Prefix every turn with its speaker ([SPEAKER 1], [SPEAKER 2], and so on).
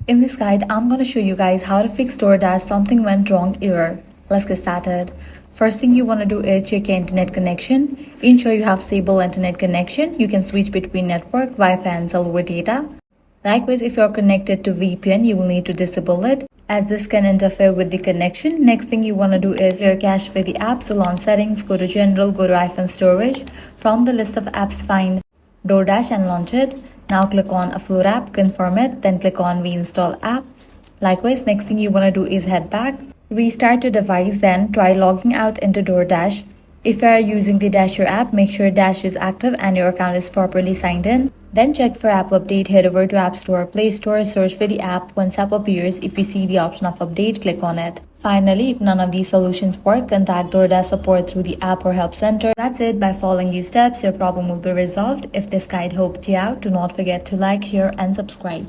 [SPEAKER 1] In this guide, I'm going to show you guys how to fix DoorDash something went wrong error. Let's get started. First thing you want to do is check your internet connection. Ensure you have stable internet connection. You can switch between network, Wi-Fi and cellular data. Likewise, if you're connected to VPN, you will need to disable it as this can interfere with the connection. Next thing you want to do is clear cache for the app. So launch settings, go to general, go to iPhone storage. From the list of apps, find DoorDash and launch it. Now click on Upload app, confirm it, then click on Reinstall app. Likewise, next thing you want to do is head back, restart your device, then try logging out into DoorDash. If you are using the Dasher app, make sure Dash is active and your account is properly signed in. Then check for app update, head over to App Store, Play Store, search for the app. Once app appears, if you see the option of update, click on it. Finally, if none of these solutions work, contact DoorDash support through the app or help center. That's it. By following these steps, your problem will be resolved. If this guide helped you out, do not forget to like, share and subscribe.